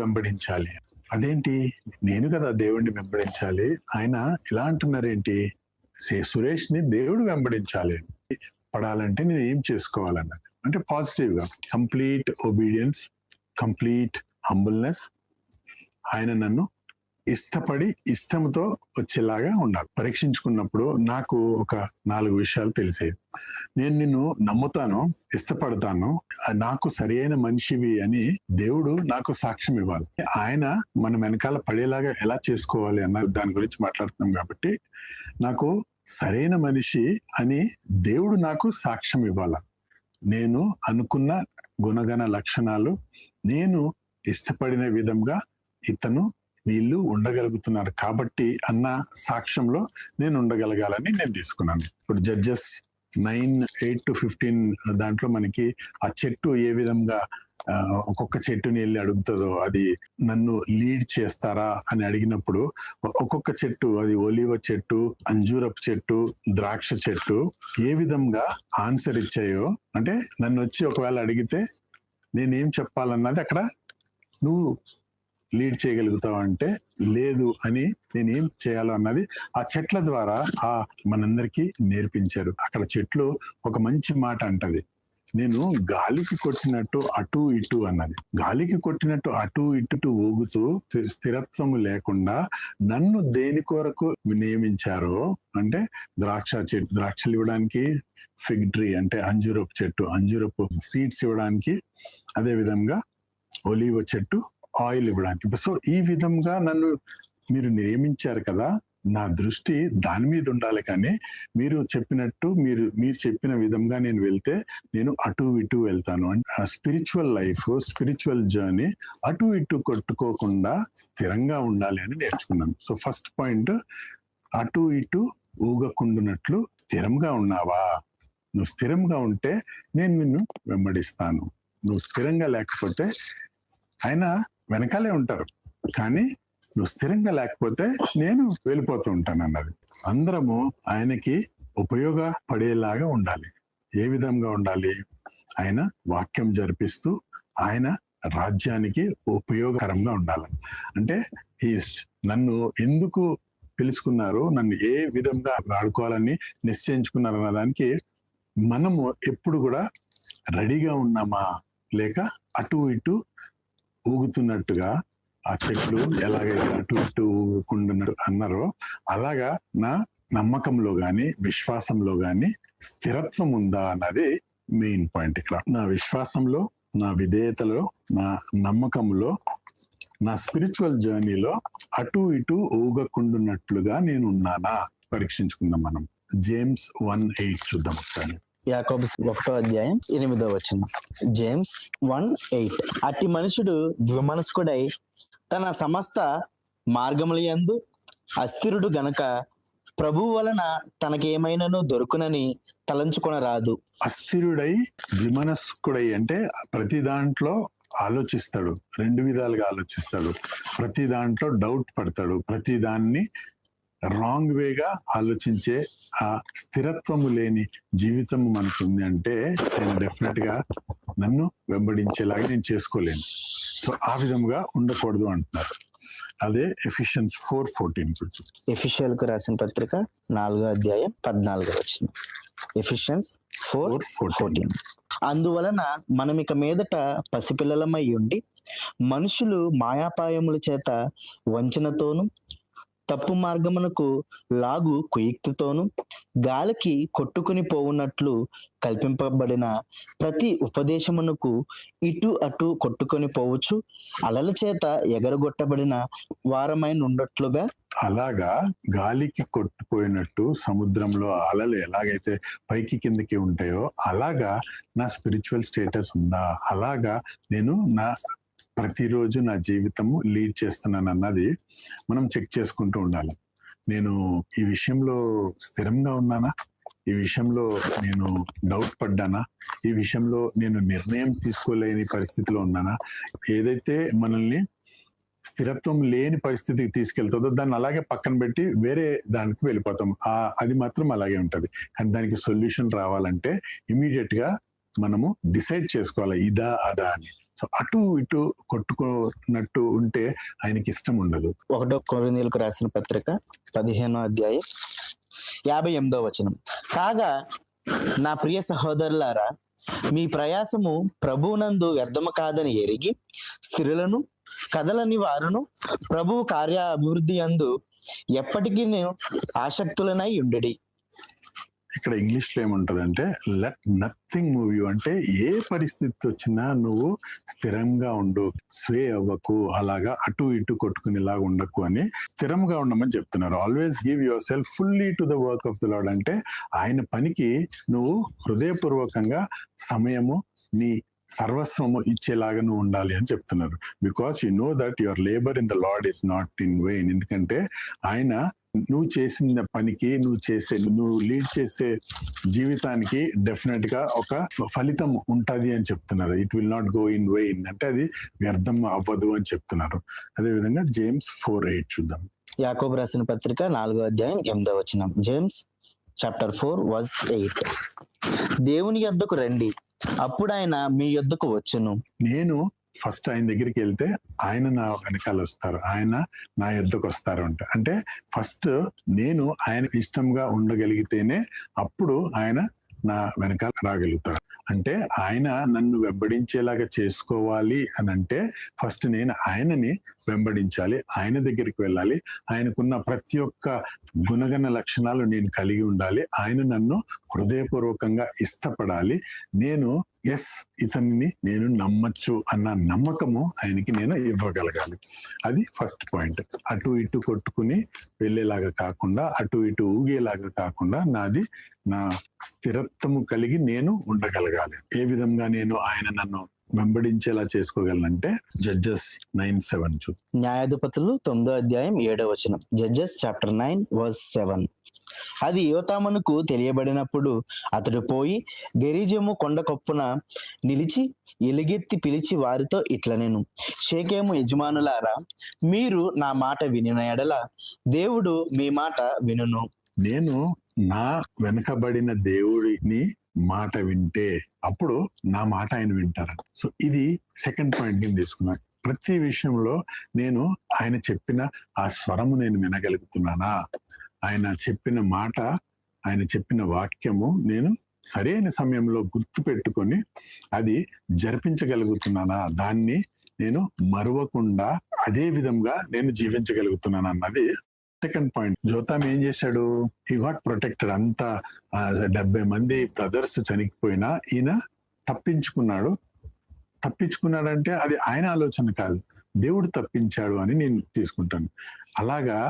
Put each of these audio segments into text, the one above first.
వెంబడించాలి. అదేంటి, నేను కదా దేవుడిని వెంబడించాలి, ఆయన ఇలా అంటున్నారేంటి, సురేష్ ని దేవుడు వెంబడించాలి, పడాలంటే నేను ఏం చేసుకోవాలన్నది. అంటే పాజిటివ్ గా కంప్లీట్ ఒబీడియన్స్, కంప్లీట్ హంబుల్నెస్, ఆయన నన్ను ఇష్టపడి ఇష్టంతో వచ్చేలాగా ఉండాలి. పరీక్షించుకున్నప్పుడు నాకు ఒక 4 విషయాలు తెలిసాయి. నేను నిన్ను నమ్ముతాను, ఇష్టపడతాను, నాకు సరి అయిన మనిషివి అని దేవుడు నాకు సాక్ష్యం ఇవ్వాలి. ఆయన మన వెనకాల పడేలాగా ఎలా చేసుకోవాలి అన్న దాని గురించి మాట్లాడుతున్నాం కాబట్టి, నాకు సరైన మనిషి అని దేవుడు నాకు సాక్ష్యం ఇవ్వాల. నేను అనుకున్న గుణగణ లక్షణాలు, నేను ఇష్టపడిన విధంగా ఇతను వీళ్ళు ఉండగలుగుతున్నారు కాబట్టి అన్న సాక్ష్యంలో నేను ఉండగలగాలని నేను తీసుకున్నాను. ఇప్పుడు జడ్జెస్ 9:8-15 దాంట్లో మనకి ఆ చెట్టు ఏ విధంగా ఒక్కొక్క చెట్టుని వెళ్ళి అడుగుతుందో, అది నన్ను లీడ్ చేస్తారా అని అడిగినప్పుడు ఒక్కొక్క చెట్టు, అది ఒలివ చెట్టు, అంజూరపు చెట్టు, ద్రాక్ష చెట్టు ఏ విధంగా ఆన్సర్ ఇచ్చాయో, అంటే నన్ను వచ్చి ఒకవేళ అడిగితే నేనేం చెప్పాలన్నది అక్కడ నువ్వు లీడ్ చేయగలుగుతావు అంటే లేదు అని నేనేం చేయాలో అన్నది ఆ చెట్ల ద్వారా మనందరికీ నేర్పించారు. అక్కడ చెట్లు ఒక మంచి మాట అంటది, నేను గాలికి కొట్టినట్టు అటు ఇటు అన్నది. గాలికి కొట్టినట్టు అటు ఇటు ఊగుతూ స్థిరత్వము లేకుండా నన్ను దేని కొరకు నియమించారో, అంటే ద్రాక్షలు ఇవ్వడానికి, ఫిగ్ ట్రీ అంటే అంజూరపు చెట్టు, అంజూరపు సీడ్స్ ఇవ్వడానికి, అదే విధంగా ఒలివ చెట్టు ఆయిల్ ఇవ్వడానికి. సో ఈ విధంగా నన్ను మీరు నియమించారు కదా, నా దృష్టి దాని మీద ఉండాలి. కానీ మీరు చెప్పినట్టు మీరు చెప్పిన విధంగా నేను వెళ్తే నేను అటు ఇటు వెళ్తాను. స్పిరిచువల్ లైఫ్, స్పిరిచువల్ జర్నీ అటు ఇటు కొట్టుకోకుండా స్థిరంగా ఉండాలి అని నేర్చుకున్నాను. సో ఫస్ట్ పాయింట్, అటు ఇటు ఊగకుండునట్లు స్థిరంగా ఉన్నావా? నువ్వు స్థిరంగా ఉంటే నేను నిన్ను వెంబడిస్తాను. నువ్వు స్థిరంగా లేకపోతే ఆయన వెనకాలే ఉంటారు, కానీ నువ్వు స్థిరంగా లేకపోతే నేను వెళ్ళిపోతూ ఉంటాను అన్నది. అందరము ఆయనకి ఉపయోగపడేలాగా ఉండాలి. ఏ విధంగా ఉండాలి? ఆయన వాక్యం జరిపిస్తూ ఆయన రాజ్యానికి ఉపయోగకరంగా ఉండాలి. అంటే నన్ను ఎందుకు పిలుచుకున్నారు, నన్ను ఏ విధంగా వాడుకోవాలని నిశ్చయించుకున్నారు అన్న దానికి మనము ఎప్పుడు కూడా రెడీగా ఉన్నామా, లేక అటు ఇటు ఊగుతున్నట్టుగా ఆ చెట్లు ఎలాగైతే అటు ఇటు ఊగుకుంటున్నారు అన్నారో అలాగా నా నమ్మకంలో గాని విశ్వాసంలో గాని స్థిరత్వం ఉందా అన్నది మెయిన్ పాయింట్ ఇక్కడ. నా విశ్వాసంలో, నా విధేయతలో, నా నమ్మకంలో, నా స్పిరిచువల్ జర్నీలో అటు ఇటు ఊగకుండున్నట్లుగా నేను ఉన్నానా పరీక్షించుకుందాం మనం. జేమ్స్ 1:8 చూద్దాం ఒకసారి. యాకోబు 1:8 జేమ్స్ 1:8 అట్టి మనుషుడు ద్విమనస్కుడై తన సమస్త మార్గముల యందు అస్థిరుడు గనక ప్రభువు వలన తనకేమైనాను దొరుకునని తలంచుకొనరాదు. అస్థిరుడై ద్విమనస్కుడై అంటే ప్రతి దాంట్లో ఆలోచిస్తాడు, 2 విధాలుగా ఆలోచిస్తాడు, ప్రతి దాంట్లో డౌట్ పడతాడు, ప్రతి దాన్ని రాంగ్ వేగా ఆలోచించే ఆ స్థిరత్వము లేని జీవితం మనకుంది అంటే నేను డెఫినెట్ గా నన్ను వెంబడించేలాగా నేను చేసుకోలేను. సో ఆ విధంగా ఉండకూడదు అంటున్నారు. అదే ఎఫిషియన్స్ 4:14. ఎఫిషియల్కు రాసిన పత్రిక 4:14. ఎఫిషియన్స్ 4:14. అందువలన మనం ఇక మీదట పసిపిల్లలమై ఉండి మనుషులు మాయాపాయముల చేత వంచనతోను తప్పు మార్గమునకు లాగు కుయుక్తితోను గాలికి కొట్టుకుని పోవున్నట్లు కల్పింపబడిన ప్రతి ఉపదేశమునకు ఇటు అటు కొట్టుకొని పోవచ్చు అలల చేత ఎగరగొట్టబడిన వారమైన ఉండట్లుగా. అలాగా గాలికి కొట్టుపోయినట్టు సముద్రంలో అలలు ఎలాగైతే పైకి కిందకి ఉంటాయో అలాగా నా స్పిరిచువల్ స్టేటస్ ఉందా, అలాగా నేను నా ప్రతిరోజు నా జీవితము లీడ్ చేస్తున్నాను అన్నది మనం చెక్ చేసుకుంటూ ఉండాలి. నేను ఈ విషయంలో స్థిరంగా ఉన్నానా, ఈ విషయంలో నేను డౌట్ పడ్డానా, ఈ విషయంలో నేను నిర్ణయం తీసుకోలేని పరిస్థితిలో ఉన్నానా, ఏదైతే మనల్ని స్థిరత్వం లేని పరిస్థితికి తీసుకెళ్తుందో దాన్ని అలాగే పక్కన పెట్టి వేరే దానికి వెళ్ళిపోతాం. అది మాత్రం అలాగే ఉంటది. కానీ దానికి సొల్యూషన్ రావాలంటే ఇమీడియట్ గా మనము డిసైడ్ చేసుకోవాలి, ఇదా అదా అని. సో అటు ఇటు కొట్టుకున్నట్టు ఉంటే ఆయనకి ఇష్టం ఉండదు. 1 కొరింథీయులకు రాసిన పత్రిక 15వ అధ్యాయం 58వ వచనం. కాగా నా ప్రియ సహోదరులారా, మీ ప్రయాసము ప్రభువునందు వ్యర్థము కాదని ఎరిగి స్థిరులను కదలని వారును ప్రభువు కార్య అభివృద్ధి యందు ఎప్పటికీ ఆసక్తులనై ఉండెడి. ఇక్కడ ఇంగ్లీష్ లో ఏముంటదంటే లెట్ నథింగ్ మూవ్ యూ, అంటే ఏ పరిస్థితి వచ్చినా నువ్వు స్థిరంగా ఉండు, స్వే అవ్వకు, అలాగా అటు ఇటు కొట్టుకునేలాగా ఉండకు అని స్థిరంగా ఉండమని చెప్తున్నారు. Always give your self fully to the work of the lord, అంటే ఆయన పనికి నువ్వు హృదయపూర్వకంగా సమయము, నీ సర్వస్వము ఇచ్చేలాగా నువ్వు ఉండాలి అని చెప్తున్నారు. Because you know that your labour in the lord is not in vein. ఎందుకంటే ఆయన నువ్వు చేసిన పనికి, నువ్వు లీడ్ చేసే జీవితానికి డెఫినెట్ గా ఒక ఫలితం ఉంటది అని చెప్తున్నారు. It will not go in vein, అంటే అది వ్యర్థం అవ్వదు అని చెప్తున్నారు. అదే విధంగా జేమ్స్ 4:8 చూద్దాం. యాకోబు రాసిన పత్రిక 4వ అధ్యాయం 8వ వచనం. James chapter 4:8. దేవుని యొద్దకు రండి, అప్పుడు ఆయన మీ యొద్దకు వచ్చును. నేను ఫస్ట్ ఆయన దగ్గరికి వెళ్తే ఆయన నా వెనకాల వస్తారు, ఆయన నా యొద్దకు వస్తారు అంటే ఫస్ట్ నేను ఆయన ఇష్టంగా ఉండగలిగితేనే అప్పుడు ఆయన నా వెనకాల రాగలుగుతాడు. అంటే ఆయన నన్ను వెంబడించేలాగా చేసుకోవాలి అని అంటే ఫస్ట్ నేను ఆయనని వెంబడించాలి, ఆయన దగ్గరికి వెళ్ళాలి, ఆయనకున్న ప్రతి ఒక్క గుణగణ లక్షణాలు నేను కలిగి ఉండాలి, ఆయన నన్ను హృదయపూర్వకంగా ఇష్టపడాలి, నేను ఇతన్ని నేను నమ్మచ్చు అన్న నమ్మకము ఆయనకి నేను ఇవ్వగలగాలి. అది ఫస్ట్ పాయింట్. అటు ఇటు కొట్టుకుని వెళ్ళేలాగా కాకుండా, అటు ఇటు ఊగేలాగా కాకుండా నా స్థిరత్వము కలిగి నేను ఉండగలగాలి. ఏ విధంగా నేను ఆయన నన్ను వెంబడించేలా చేసుకోగలనంటే జడ్జెస్ 9:7. న్యాయాధిపతులు 9వ అధ్యాయం 7వ వచనం. Judges chapter 9:7. అది యోతామునకు తెలియబడినప్పుడు అతడు పోయి గెరిజము కొండ కొప్పున నిలిచి ఎలుగెత్తి పిలిచి వారితో ఇట్లనెను, షేకెము యజమానులారా, మీరు నా మాట వినిన ఎడల దేవుడు మీ మాట వినును. నేను నా వెనకబడిన దేవుడిని మాట వింటే అప్పుడు నా మాట ఆయన వింటారు. సో ఇది సెకండ్ పాయింట్ కింద తీసుకున్నాను. ప్రతి విషయంలో నేను ఆయన చెప్పిన ఆ స్వరము నేను వినగలుగుతున్నానా, ఆయన చెప్పిన మాట, ఆయన చెప్పిన వాక్యము నేను సరైన సమయంలో గుర్తు పెట్టుకొని అది జరిపించగలుగుతున్నానా, దాన్ని నేను మరువకుండా అదే విధంగా నేను జీవించగలుగుతున్నాను అన్నది సెకండ్ పాయింట్. జోతాం ఏం చేశాడు? He got protected. అంతా 70 మంది బ్రదర్స్ చనిపోయినా ఈయన తప్పించుకున్నాడంటే అది ఆయన ఆలోచన కాదు, దేవుడు తప్పించాడు అని నేను తీసుకుంటాను. అలాగా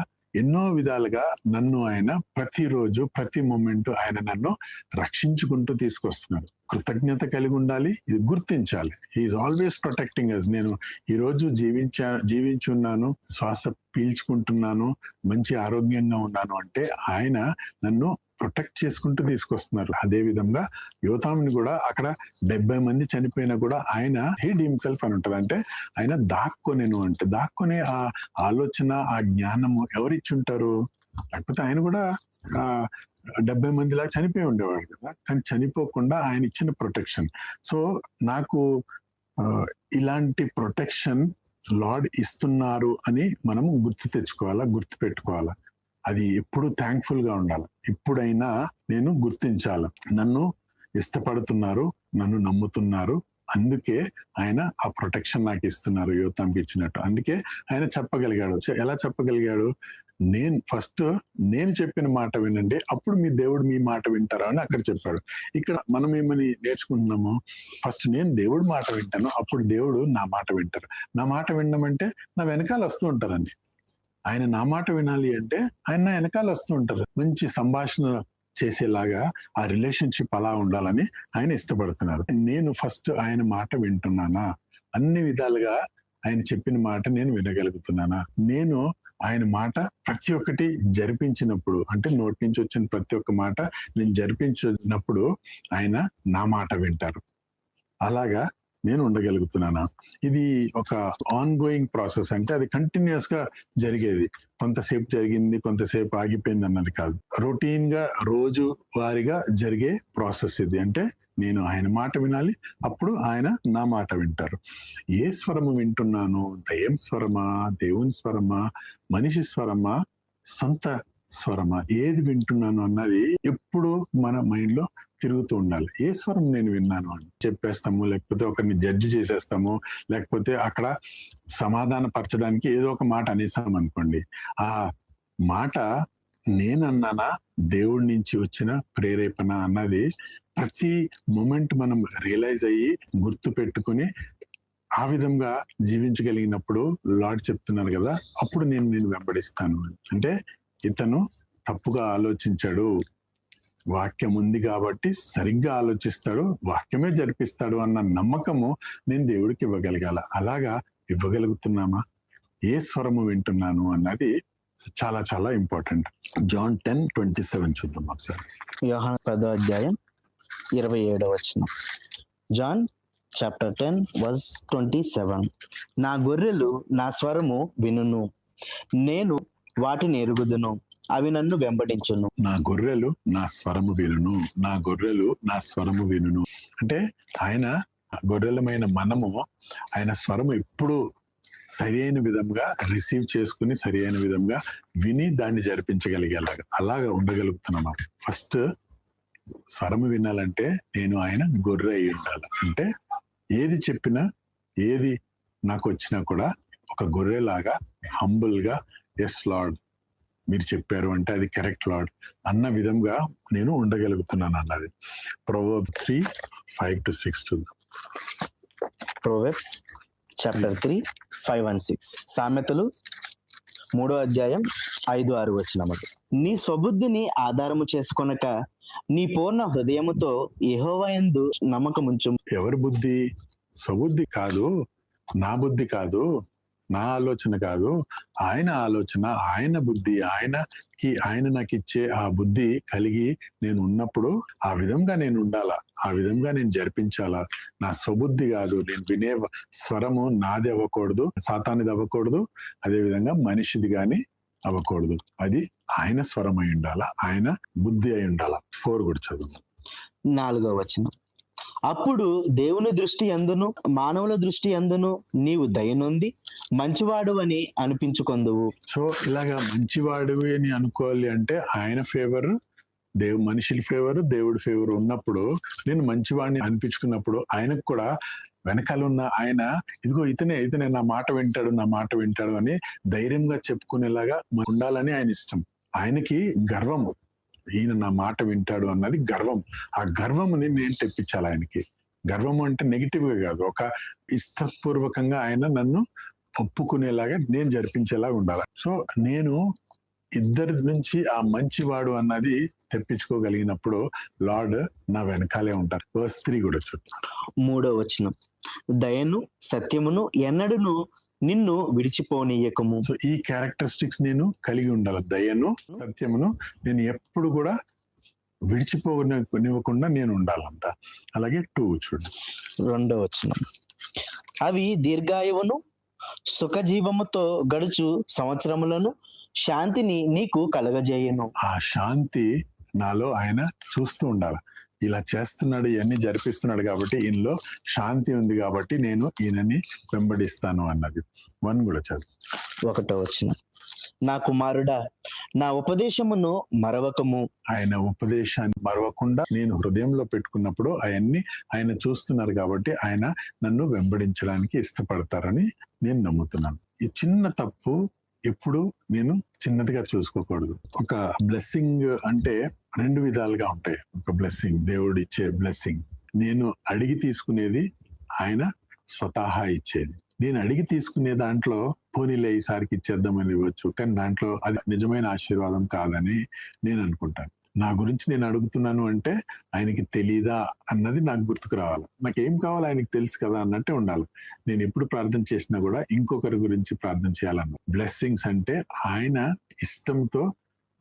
ఎన్నో విధాలుగా నన్ను ఆయన ప్రతిరోజు ప్రతి మూమెంట్ ఆయన నన్ను రక్షించుకుంటూ తీసుకొస్తున్నాడు. కృతజ్ఞత కలిగి ఉండాలి, ఇది గుర్తించాలి. He's always protecting us. నేను ఈరోజు జీవించున్నాను, శ్వాస పీల్చుకుంటున్నాను, మంచి ఆరోగ్యంగా ఉన్నాను అంటే ఆయన నన్ను ప్రొటెక్ట్ చేసుకుంటూ తీసుకొస్తున్నారు. అదే విధంగా యోతాముని కూడా అక్కడ 70 మంది చనిపోయినా కూడా ఆయన హీడ్ హిమ్సెల్ఫ్ అని ఉంటుంది. అంటే ఆయన దాక్కునే ఆ ఆలోచన, ఆ జ్ఞానము ఎవరిచ్చి ఉంటారు? లేకపోతే ఆయన కూడా 70 మందిలా చనిపోయి ఉండేవాడు కదా, కానీ చనిపోకుండా ఆయన ఇచ్చిన ప్రొటెక్షన్. సో నాకు ఇలాంటి ప్రొటెక్షన్ లార్డ్ ఇస్తున్నారు అని మనం గుర్తు పెట్టుకోవాలా. అది ఎప్పుడు థ్యాంక్ఫుల్ గా ఉండాలి. ఎప్పుడైనా నేను గుర్తించాలి, నన్ను ఇష్టపడుతున్నారు, నన్ను నమ్ముతున్నారు, అందుకే ఆయన ఆ ప్రొటెక్షన్ నాకు ఇస్తున్నారు, యోతాంకి ఇచ్చినట్టు. అందుకే ఆయన చెప్పగలిగాడు. ఎలా చెప్పగలిగాడు? నేను చెప్పిన మాట వినండి, అప్పుడు మీ దేవుడు మీ మాట వింటారా అని అక్కడ చెప్పాడు. ఇక్కడ మనం ఏమని నేర్చుకుంటున్నాము? ఫస్ట్ నేను దేవుడి మాట వింటాను, అప్పుడు దేవుడు నా మాట వింటారు. నా మాట వినడం అంటే నా వెనకాల వస్తూ ఉంటారండి. ఆయన నా మాట వినాలి అంటే ఆయన నా వెనకాల వస్తూ ఉంటారు. మంచి సంభాషణ చేసేలాగా ఆ రిలేషన్షిప్ అలా ఉండాలని ఆయన ఇష్టపడుతున్నారు. నేను ఫస్ట్ ఆయన మాట వింటున్నానా? అన్ని విధాలుగా ఆయన చెప్పిన మాట నేను వినగలుగుతున్నానా? నేను ఆయన మాట ప్రతి ఒక్కటి జరిపించినప్పుడు, అంటే నోటి నుంచి వచ్చిన ప్రతి ఒక్క మాట నేను జరిపించినప్పుడు ఆయన నా మాట వింటారు. అలాగా నేను ఉండగలుగుతున్నానా? ఇది ఒక ఆన్ గోయింగ్ ప్రాసెస్. అంటే అది కంటిన్యూస్ గా జరిగేది. కొంతసేపు జరిగింది, కొంతసేపు ఆగిపోయింది అన్నది కాదు. రొటీన్ గా రోజు వారీగా జరిగే ప్రాసెస్ ఇది. అంటే నేను ఆయన మాట వినాలి, అప్పుడు ఆయన నా మాట వింటారు. ఏ స్వరము వింటున్నాను? దయ్యం స్వరమా, దేవుని స్వరమా, మనిషి స్వరమా, సొంత స్వరమా, ఏది వింటున్నాను అన్నది ఎప్పుడు మన మైండ్ లో తిరుగుతూ ఉండాలి. ఏ స్వరం నేను విన్నాను అని చెప్పేస్తాము, లేకపోతే ఒకరిని జడ్జి చేసేస్తాము, లేకపోతే అక్కడ సమాధాన పరచడానికి ఏదో ఒక మాట అనేసాం అనుకోండి, ఆ మాట నేనన్నానా, దేవుడి నుంచి వచ్చిన ప్రేరేపణ అన్నది ప్రతి మూమెంట్ మనం రియలైజ్ అయ్యి గుర్తు పెట్టుకుని ఆ విధంగా జీవించగలిగినప్పుడు లార్డ్ చెప్తున్నారు కదా, అప్పుడు నేను వెంబడిస్తాను. అంటే ఇతను తప్పుగా ఆలోచించాడు, వాక్యం ఉంది కాబట్టి సరిగ్గా ఆలోచిస్తాడు, వాక్యమే జరిపిస్తాడు అన్న నమ్మకము నేను దేవుడికి ఇవ్వగలగాల. అలాగా ఇవ్వగలుగుతున్నామా? ఏ స్వరము వింటున్నాను అన్నది చాలా చాలా ఇంపార్టెంట్. జాన్ 10:27 చూద్దాం ఒకసారి. యోహాను 10:27. John chapter 10:27. నా గొర్రెలు నా స్వరము వినును, నేను వాటిని ఎరుగుదును, అవి నన్ను వెంబడించును. నా గొర్రెలు నా స్వరము వినును, నా గొర్రెలు నా స్వరము వినును. అంటే ఆయన గొర్రెలమైన మనము ఆయన స్వరము ఎప్పుడు సరి అయిన విధంగా రిసీవ్ చేసుకుని సరి అయిన విధంగా విని దాన్ని జరిపించగలిగేలాగా అలాగా ఉండగలుగుతున్నామా? ఫస్ట్ స్వరము వినాలంటే నేను ఆయన గొర్రె అయి ఉండాలి. అంటే ఏది చెప్పినా, ఏది నాకు వచ్చినా కూడా ఒక గొర్రెలాగా హంబుల్ గా, ఎస్ లార్డ్ మీరు చెప్పారు అంటే అది కరెక్ట్ లార్డ్ అన్న విధంగా నేను ఉండగలుగుతున్నాను అన్నది. ప్రొవర్బ్స్ 3:5-6 చూద్దాం. Proverbs chapter 3:5-6. సామెతలు 3:5-6. నీ స్వబుద్ధిని ఆధారము చేసుకొనక నీ పూర్ణ హృదయముతో యెహోవా యందు నమ్మకముంచు. ఎవరి బుద్ధి? స్వబుద్ధి కాదు, నా బుద్ధి కాదు, నా ఆలోచన కాదు, ఆయన ఆలోచన, ఆయన బుద్ధి, ఆయన నాకు ఇచ్చే ఆ బుద్ధి కలిగి నేను ఉన్నప్పుడు ఆ విధంగా నేను ఉండాలా, ఆ విధంగా నేను జరిపించాలా. నా స్వబుద్ధి కాదు, నేను వినే స్వరము నాది అవ్వకూడదు, సాతానిది అవ్వకూడదు, అదే విధంగా మనిషిది గాని అవ్వకూడదు. అది ఆయన స్వరం అయి ఉండాలా, ఆయన బుద్ధి అయి ఉండాలా. 4 కూడా చదువు. 4. అప్పుడు దేవుని దృష్టి యందును మానవుల దృష్టి యందును నీవు దయనొంది మంచివాడు అని అనిపించుకొందువు. సో ఇలాగా మంచివాడు అని అనుకోవాలి అంటే ఆయన ఫేవర్, మనుషుల ఫేవర్, దేవుడి ఫేవర్ ఉన్నప్పుడు నేను మంచివాడిని అనిపించుకున్నప్పుడు ఆయనకు కూడా వెనకాల ఉన్న ఆయన ఇదిగో ఇతనే నా మాట వింటాడు అని ధైర్యంగా చెప్పుకునేలాగా ఉండాలని ఆయన ఇష్టం. ఆయనకి గర్వము, ఈయన నా మాట వింటాడు అన్నది గర్వం. ఆ గర్వముని నేను తెప్పించాలి ఆయనకి. గర్వము అంటే నెగిటివ్ గా కాదు, ఒక ఇష్టపూర్వకంగా ఆయన నన్ను ఒప్పుకునేలాగా నేను జరిపించేలాగా ఉండాలి. సో నేను ఇద్దరి నుంచి ఆ మంచివాడు అన్నది తెప్పించుకోగలిగినప్పుడు లార్డ్ నా వెనకాలే ఉంటారు. Verse 3 కూడా చూడండి. 3. దయను సత్యమును ఎన్నడును నిన్ను విడిచిపోనీయకము. సో ఈ క్యారెక్టరిస్టిక్స్ నేను కలిగి ఉండాలి. దయను సత్యమును నేను ఎప్పుడు కూడా విడిచిపోనివ్వకుండా నేను ఉండాలంట. అలాగే 2 చూడండి. 2. అవి దీర్ఘాయువును సుఖజీవముతో గడుచు సంవత్సరములను శాంతిని నీకు కలగజేయను. ఆ శాంతి నాలో ఆయన చూస్తూ ఉండాలి. ఇలా చేస్తున్నాడు, ఇవన్నీ జరిపిస్తున్నాడు కాబట్టి ఈయనలో శాంతి ఉంది కాబట్టి నేను ఈయనని వెంబడిస్తాను అన్నది. 1 కూడా చదువు. 1. నా కుమారుడా నా ఉపదేశమును మరవకము. ఆయన ఉపదేశాన్ని మరవకుండా నేను హృదయంలో పెట్టుకున్నప్పుడు అవన్నీ ఆయన చూస్తున్నారు కాబట్టి ఆయన నన్ను వెంబడించడానికి ఇష్టపడతారని నేను నమ్ముతున్నాను. ఈ చిన్న తప్పు ఎప్పుడు నేను చిన్నదిగా చూసుకోకూడదు. ఒక బ్లెస్సింగ్ అంటే 2 విధాలుగా ఉంటాయి. ఒక బ్లెస్సింగ్, దేవుడు ఇచ్చే బ్లెస్సింగ్, నేను అడిగి తీసుకునేది, ఆయన స్వతహా ఇచ్చేది. నేను అడిగి తీసుకునే దాంట్లో పోనీలే ఈసారికి ఇచ్చేద్దామని ఇవ్వచ్చు, కానీ దాంట్లో అది నిజమైన ఆశీర్వాదం కాదని నేను అనుకుంటాను. నా గురించి నేను అడుగుతున్నాను అంటే ఆయనకి తెలీదా అన్నది నాకు గుర్తుకు రావాలి. నాకేం కావాలో ఆయనకి తెలుసు కదా అన్నట్టే ఉండాలి. నేను ఎప్పుడు ప్రార్థన చేసినా కూడా ఇంకొకరి గురించి ప్రార్థన చేయాలన్న. బ్లెస్సింగ్స్ అంటే ఆయన ఇష్టంతో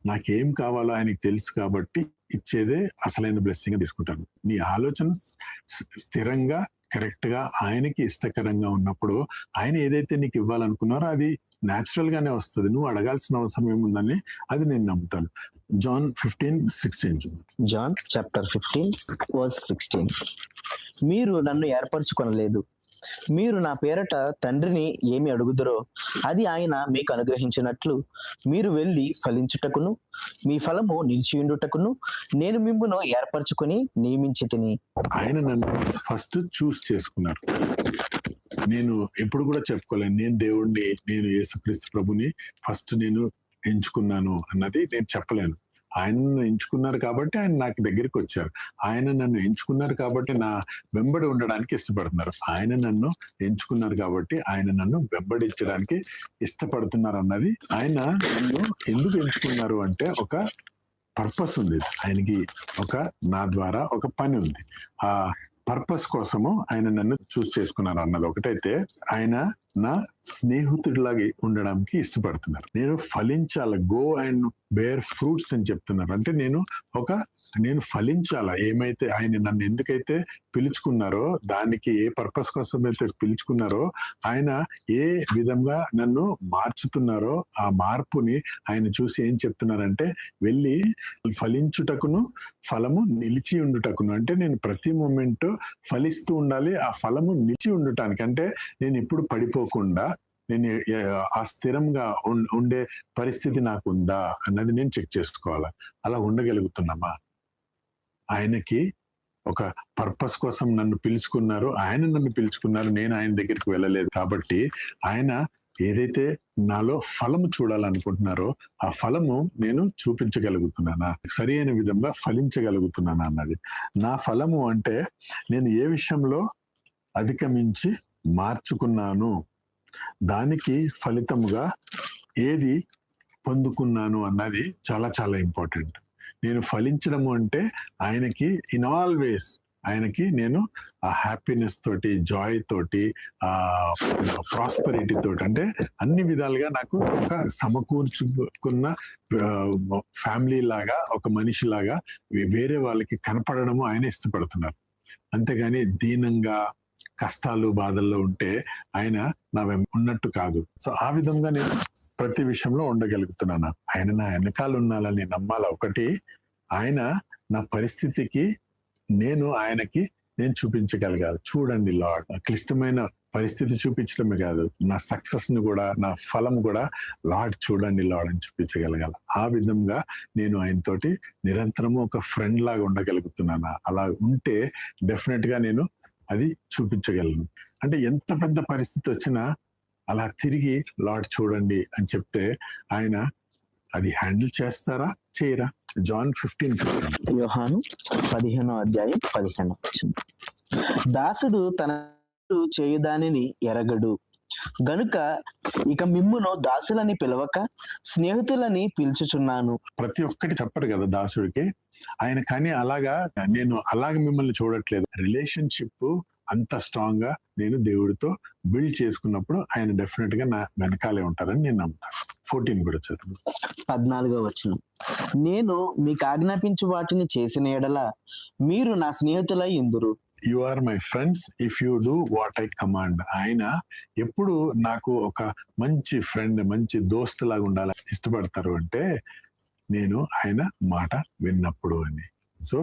నాకేం కావాలో ఆయనకి తెలుసు కాబట్టి ఇచ్చేదే అసలైన బ్లెస్సింగ్ తీసుకుంటాను. నీ ఆలోచన స్థిరంగా కరెక్ట్ గా ఆయనకి ఇష్టకరంగా ఉన్నప్పుడు ఆయన ఏదైతే నీకు ఇవ్వాలనుకున్నారో అది న్యాచురల్ గానే వస్తుంది. నువ్వు అడగాల్సిన అవసరం ఏముందని అది నేను నమ్ముతాను. జాన్ 15:16. John chapter 15:16. మీరు నన్ను ఏర్పరచుకొనలేదు, మీరు నా పేరట తండ్రిని ఏమి అడుగుదరో అది ఆయన మీకు అనుగ్రహించినట్లు మీరు వెళ్ళి ఫలించుటకును మీ ఫలము నిలిచియుండుటకును నేను మిమ్మును ఏర్పరచుకొని నియమించితిని. ఆయన నన్ను ఫస్ట్ చూస్ చేసుకున్నారు. నేను ఎప్పుడు కూడా చెప్పుకోలేను నేను దేవుణ్ణి, నేను యేసుక్రీస్తు ప్రభుని ఫస్ట్ నేను ఎంచుకున్నాను అన్నది నేను చెప్పలేను. ఆయన నన్ను ఎంచుకున్నారు కాబట్టి ఆయన నాకు దగ్గరికి వచ్చారు. ఆయన నన్ను ఎంచుకున్నారు కాబట్టి నా వెంబడి ఉండడానికి ఇష్టపడుతున్నారు. ఆయన నన్ను ఎంచుకున్నారు కాబట్టి ఆయన నన్ను వెంబడించడానికి ఇష్టపడుతున్నారు అన్నది. ఆయన నన్ను ఎందుకు ఎంచుకున్నారు అంటే ఒక పర్పస్ ఉంది. ఆయనకి నా ద్వారా ఒక పని ఉంది. ఆ పర్పస్ కోసము ఆయన నన్ను చూస్ చేసుకున్నారు అన్నది ఒకటైతే, ఆయన నా స్నేహితుడిలాగా ఉండడానికి ఇష్టపడుతున్నారు. నేను ఫలించాల, గో అండ్ బేర్ ఫ్రూట్స్ అని చెప్తున్నారు. అంటే నేను ఫలించాలా. ఏమైతే ఆయన నన్ను ఎందుకైతే పిలుచుకున్నారో, దానికి ఏ పర్పస్ కోసం అయితే పిలుచుకున్నారో, ఆయన ఏ విధంగా నన్ను మార్చుతున్నారో ఆ మార్పుని ఆయన చూసి ఏం చెప్తున్నారంటే, వెళ్ళి ఫలించుటకును ఫలము నిలిచి ఉండుటకును. అంటే నేను ప్రతి మూమెంట్ ఫలిస్తూ ఉండాలి. ఆ ఫలము నిలిచి ఉండటానికి అంటే నేను ఇప్పుడు పడిపోకుండా నేను ఆ స్థిరంగా ఉండే పరిస్థితి నాకు ఉందా అన్నది నేను చెక్ చేసుకోవాలా. అలా ఉండగలుగుతున్నామా? ఆయనకి ఒక పర్పస్ కోసం నన్ను పిలుచుకున్నారు, ఆయన నన్ను పిలుచుకున్నారు, నేను ఆయన దగ్గరికి వెళ్ళలేదు. కాబట్టి ఆయన ఏదైతే నాలో ఫలము చూడాలనుకుంటున్నారో ఆ ఫలము నేను చూపించగలుగుతున్నానా, సరి అయిన విధంగా ఫలించగలుగుతున్నానా అన్నది. నా ఫలము అంటే నేను ఏ విషయంలో అధిగమించి మార్చుకున్నాను, దానికి ఫలితముగా ఏది పొందుకున్నాను అన్నది చాలా చాలా ఇంపార్టెంట్. నేను ఫలించడము అంటే ఆయనకి ఇన్ ఆల్ వేస్ ఆయనకి నేను ఆ హ్యాపీనెస్ తోటి, జాయ్ తోటి, ఆ ప్రాస్పరిటీ తోటి, అంటే అన్ని విధాలుగా నాకు ఒక సమకూర్చుకున్న ఫ్యామిలీ లాగా, ఒక మనిషి లాగా వేరే వాళ్ళకి కనపడడము ఆయన ఇష్టపడుతున్నారు. అంతేగాని దీనంగా కష్టాలు బాధల్లో ఉంటే ఆయన నా ఉన్నట్టు కాదు. సో ఆ విధంగా నేను ప్రతి విషయంలో ఉండగలుగుతున్నాను. ఆయన నా వెనకాల ఉన్నాలని నమ్మాల. ఒకటి, ఆయన నా పరిస్థితికి ఆయనకి నేను చూపించగలగాలి. చూడండి లార్డ్, క్లిష్టమైన పరిస్థితి చూపించడమే కాదు, నా సక్సెస్ ని కూడా, నా ఫలం కూడా లార్డ్ చూడండి లార్డ్ అని చూపించగలగాలి. ఆ విధంగా నేను ఆయనతోటి నిరంతరము ఒక ఫ్రెండ్ లాగా ఉండగలుగుతున్నాను. అలా ఉంటే డెఫినెట్ గా నేను అది చూపించగలను. అంటే ఎంత పెద్ద పరిస్థితి వచ్చినా అలా తిరిగి లార్డ్ చూడండి అని చెప్తే ఆయన అది హ్యాండిల్ చేస్తారా, చేయరా? జాన్ 15:15. యోహాను 15:15. దాసుడు తన చేయుదానిని ఎరగడు గనుక ఇక మిమ్మును దాసులని పిలవక స్నేహితులని పిలుచుచున్నాను. ప్రతి ఒక్కటి చెప్పరు కదా దాసుడికి ఆయన. కానీ నేను మిమ్మల్ని చూడట్లేదు. రిలేషన్షిప్ అంత స్ట్రాంగ్ గా నేను దేవుడితో బిల్డ్ చేసుకున్నప్పుడు ఆయన డెఫినెట్ గా నా వెనకాలే ఉంటారని నేను నమ్ముతాను. 14 కూడా చదువు. 14. నేను మీకు ఆజ్ఞాపించు వాటిని చేసిన ఎడల మీరు నా స్నేహితులై ఇందురు. You are my friends if you do what I command. ఆయన ఎప్పుడు నాకు ఒక మంచి ఫ్రెండ్, మంచి దోస్తు లాగా ఉండాలని ఇష్టపడతారు అంటే నేను ఆయన మాట విన్నప్పుడు అని. సో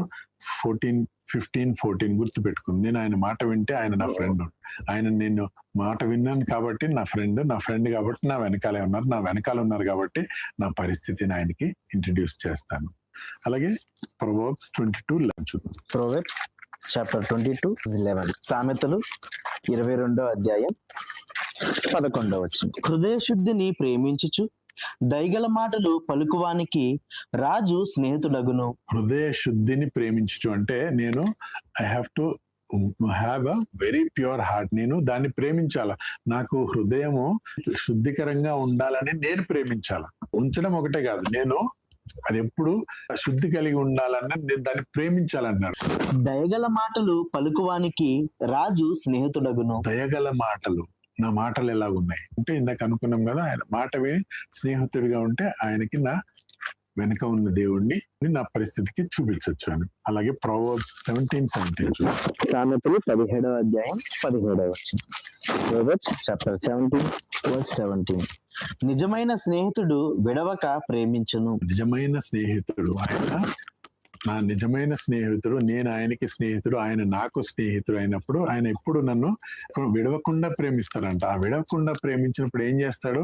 15-14 గుర్తు పెట్టుకుంది. నేను ఆయన మాట వింటే ఆయన నా ఫ్రెండ్. నేను మాట విన్నాను కాబట్టి నా ఫ్రెండ్ కాబట్టి నా వెనకాలే ఉన్నారు. నా వెనకాల ఉన్నారు కాబట్టి నా పరిస్థితిని ఆయనకి ఇంట్రడ్యూస్ చేస్తాను. అలాగే ప్రొవర్బ్స్ 22:11. Proverbs chapter 22:11. సామెతలు 22:11. హృదయ శుద్ధిని ప్రేమించుచు దయగల మాటలు పలుకువానికి రాజు స్నేహితుడగును. హృదయ శుద్ధిని ప్రేమించు అంటే నేను I have to have a very pure heart. నేను దాన్ని ప్రేమించాల. నాకు హృదయము శుద్ధికరంగా ఉండాలని నేను ప్రేమించాల. ఉంచడం ఒకటే కాదు, నేను అది ఎప్పుడు శుద్ధి కలిగి ఉండాలన్నది నేను దాన్ని ప్రేమించాలన్నాడు. దయగల మాటలు పలుకువానికి రాజు స్నేహితుడగును. దయగల మాటలు, నా మాటలు ఎలాగున్నాయి అంటే ఇందాక అనుకున్నాం కదా, ఆయన మాట విని స్నేహితుడిగా ఉంటే ఆయనకి నా వెనక ఉన్న దేవుణ్ణి నా పరిస్థితికి చూపించవచ్చు అని. అలాగే Proverbs 17:17 సామెతలు 17వ అధ్యాయం 17వ వచనం. Proverbs chapter 17 verse 17. నిజమైన స్నేహితుడు విడవక ప్రేమించును. నిజమైన స్నేహితుడు ఆయన, నా నిజమైన స్నేహితుడు, నేను ఆయనకి స్నేహితుడు, ఆయన నాకు స్నేహితుడు అయినప్పుడు ఆయన ఎప్పుడు నన్ను విడవకుండా ప్రేమిస్తారంట. ఆ విడవకుండా ప్రేమించినప్పుడు ఏం చేస్తాడు,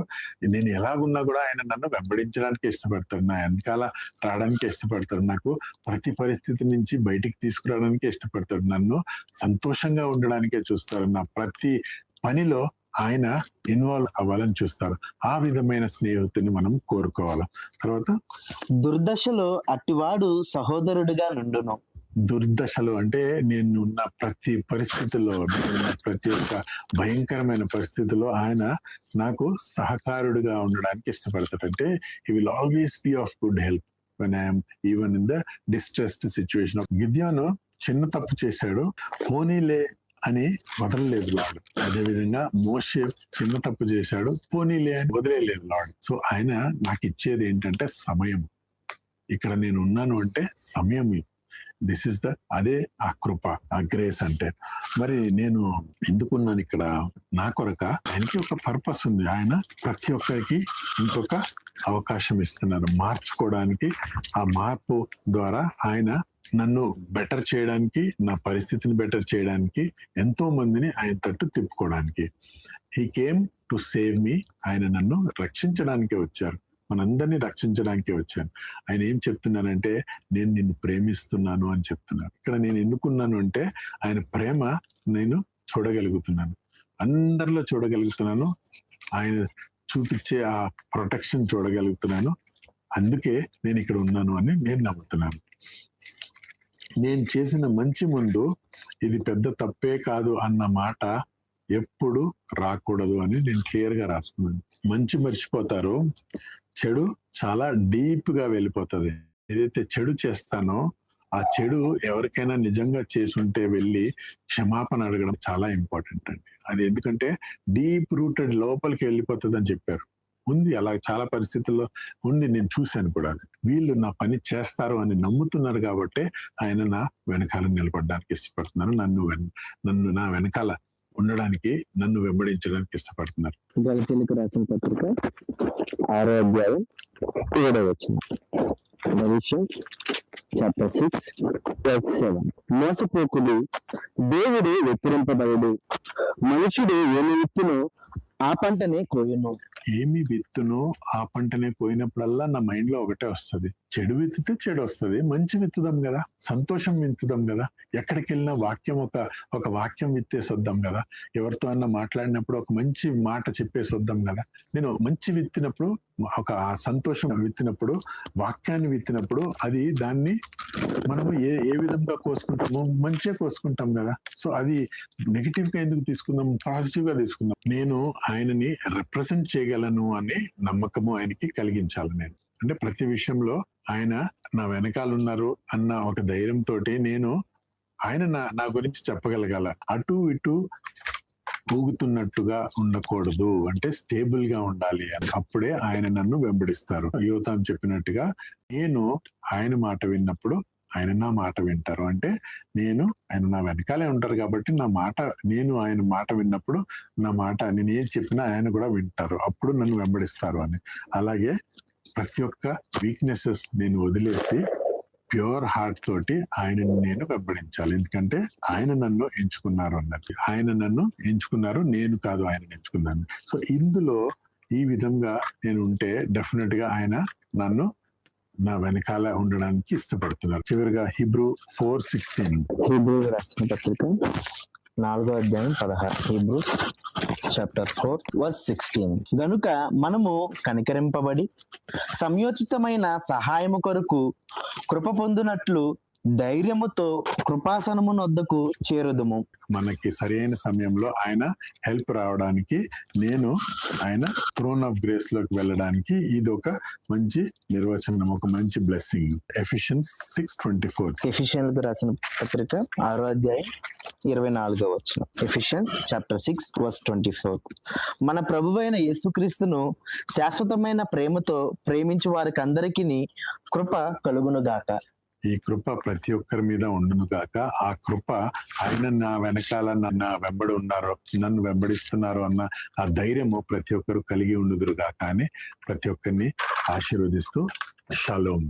నేను ఎలాగున్నా కూడా ఆయన నన్ను వెంబడించడానికి ఇష్టపడతాడు, నా వెనకాల రావడానికి ఇష్టపడతాడు, నాకు ప్రతి పరిస్థితి నుంచి బయటికి తీసుకురావడానికి ఇష్టపడతాడు, నన్ను సంతోషంగా ఉండడానికే చూస్తారు, నా ప్రతి పనిలో ఆయన ఇన్వాల్వ్ అవ్వాలని చూస్తారు. ఆ విధమైన స్నేహితుని మనం కోరుకోవాలి. తర్వాత దుర్దశలో అట్టివాడు సహోదరుడిగా నుండును. దుర్దశలు అంటే నేను ఉన్న ప్రతి పరిస్థితుల్లో, ప్రతి ఒక్క భయంకరమైన పరిస్థితుల్లో ఆయన నాకు సహకారుడిగా ఉండడానికి ఇష్టపడతాడు. అంటే he will always be of good help when I'm even in the distressed situation. గిద్యోను చిన్న తప్పు చేశాడు, పోనీలే అని వదలలేదు లార్డ్. అదేవిధంగా మోషే చిన్న తప్పు చేశాడు, పోనీలే అని వదిలేదు లార్డ్. సో ఆయన నాకు ఇచ్చేది ఏంటంటే సమయం. ఇక్కడ నేను ఉన్నాను అంటే సమయం. దిస్ ఇస్ ద అదే ఆ కృప, ఆ గ్రేస్ అంటే. మరి నేను ఎందుకున్నాను ఇక్కడ, నా కొరక ఆయనకి ఒక పర్పస్ ఉంది. ఆయన ప్రతి ఒక్కరికి ఇంకొక అవకాశం ఇస్తున్నారు మార్చుకోవడానికి. ఆ మార్పు ద్వారా ఆయన నన్ను బెటర్ చేయడానికి, నా పరిస్థితిని బెటర్ చేయడానికి, ఎంతో మందిని ఆయన తట్టు తిప్పుకోవడానికి. He came to save me. ఆయన నన్ను రక్షించడానికే వచ్చారు, మనందరినీ రక్షించడానికే వచ్చాను. ఆయన ఏం చెప్తున్నారంటే, నేను నిన్ను ప్రేమిస్తున్నాను అని చెప్తున్నారు. ఇక్కడ నేను ఎందుకున్నాను అంటే ఆయన ప్రేమ నేను చూడగలుగుతున్నాను, అందరిలో చూడగలుగుతున్నాను, ఆయన చూపించే ఆ ప్రొటెక్షన్ చూడగలుగుతున్నాను. అందుకే నేను ఇక్కడ ఉన్నాను అని నేను నమ్ముతున్నాను. నేను చేసిన మంచి ముందు ఇది పెద్ద తప్పే కాదు అన్న మాట ఎప్పుడు రాకూడదు అని నేను క్లియర్ గా రాసుకున్నాను. మంచి మర్చిపోతారు, చెడు చాలా డీప్ గా వెళ్ళిపోతుంది. ఏదైతే చెడు చేస్తానో ఆ చెడు ఎవరికైనా నిజంగా చేసుంటే వెళ్ళి క్షమాపణ అడగడం చాలా ఇంపార్టెంట్ అండి. అది ఎందుకంటే డీప్ రూటెడ్ లోపలికి వెళ్ళిపోతుంది అని చెప్పారు. ఉంది అలా చాలా పరిస్థితుల్లో ఉండి నేను చూశాను కూడా. అది వీళ్ళు నా పని చేస్తారు అని నమ్ముతున్నారు కాబట్టి ఆయన నా వెనకాల నిలబడడానికి ఇష్టపడుతున్నారు, నన్ను నా వెనకాల ఉండడానికి, నన్ను వెంబడించడానికి ఇష్టపడుతున్నారు. గలతీయులకు రాసిన పత్రిక 6వ అధ్యాయం 7వ వచనం. Galatians chapter 6 verse 7. మోసపోకుడు, దేవుడు వెక్కిరింపబడడు, మనుషుడు ఏమి విత్తునో ఆ పంటనే కోయును. ఏమి విత్తునో ఆ పంటనే పోయినప్పుడల్లా నా మైండ్ లో ఒకటే వస్తుంది, చెడు విత్తితే చెడు వస్తుంది, మంచి విత్తుదాం కదా, సంతోషం విత్తుదాం కదా, ఎక్కడికి వెళ్ళినా వాక్యం ఒక వాక్యం విత్తేసి వద్దాం కదా, ఎవరితో అన్నా మాట్లాడినప్పుడు ఒక మంచి మాట చెప్పేసి వద్దాం కదా. నేను మంచి విత్తినప్పుడు, ఒక సంతోషం విత్తినప్పుడు, వాక్యాన్ని విత్తినప్పుడు అది దాన్ని మనము ఏ విధంగా కోసుకుంటామో మంచిగా కోసుకుంటాం కదా. సో అది నెగిటివ్ గా ఎందుకు తీసుకుందాం, పాజిటివ్ గా తీసుకుందాం. నేను ఆయనని రిప్రజెంట్ చేయగలను అనే నమ్మకము ఆయనకి కలిగించాలి నేను. అంటే ప్రతి విషయంలో ఆయన నా వెనకాల ఉన్నారు అన్న ఒక ధైర్యంతో నేను ఆయన నా గురించి చెప్పగలగాల. అటు ఇటు ఊగుతున్నట్టుగా ఉండకూడదు, అంటే స్టేబుల్ గా ఉండాలి. అప్పుడే ఆయన నన్ను వెంబడిస్తారు. యోతాం చెప్పినట్టుగా నేను ఆయన మాట విన్నప్పుడు ఆయన నా మాట వింటారు. అంటే ఆయన నా వెనకాలే ఉంటారు కాబట్టి నేను ఆయన మాట విన్నప్పుడు నా మాట నేను ఏం చెప్పినా ఆయన కూడా వింటారు, అప్పుడు నన్ను వెంబడిస్తారు అని. అలాగే ప్రతి ఒక్క వీక్నెసెస్ నేను వదిలేసి ప్యూర్ హార్ట్ తోటి ఆయనని నేను వెంబడించాలి. ఎందుకంటే ఆయన నన్ను ఎంచుకున్నారు అన్నది. ఆయన నన్ను ఎంచుకున్నారు, నేను కాదు ఆయన ఎంచుకున్నాను. సో ఇందులో ఈ విధంగా నేను ఉంటే డెఫినెట్ గా ఆయన నన్ను నా వెనకాల ఉండడానికి ఇష్టపడుతున్నారు. చివరిగా Hebrew 4:16. హీబ్రూ రాసిన పత్రిక 4వ అధ్యాయం 16. Hebrews chapter 4 verse 16. గనుక మనము కనికరింపబడి సమయోచితమైన సహాయము కొరకు కృప పొందునట్లు ధైర్యముతో కృపాసనము వద్దకు చేరుదుము. మనకి సరైన సమయంలో ఆయన హెల్ప్ రావడానికి, నేను ఆయన థ్రోన్ ఆఫ్ గ్రేస్ లోకి వెళ్ళడానికి ఇది ఒక మంచి నిర్వచనం, ఒక మంచి బ్లెస్సింగ్. ఎఫిషియన్స్ 6:24. ఎఫిషియన్లకు రాసిన పత్రిక 6వ అధ్యాయం 24వ వచనం. Ephesians chapter 6:24. మన ప్రభువైన యేసుక్రీస్తును శాశ్వతమైన ప్రేమతో ప్రేమించు వారికి అందరికీ కృప కలుగును గాక. ఈ కృప ప్రతి ఒక్కరి మీద ఉండును గాక. ఆ కృప ఆయన నా వెనకాల నా వెంబడి ఉన్నారు, నన్ను వెంబడిస్తున్నారు అన్న ఆ ధైర్యము ప్రతి ఒక్కరు కలిగి ఉండుదురు గాక అని ప్రతి ఒక్కరిని ఆశీర్వదిస్తూ షలోమ్.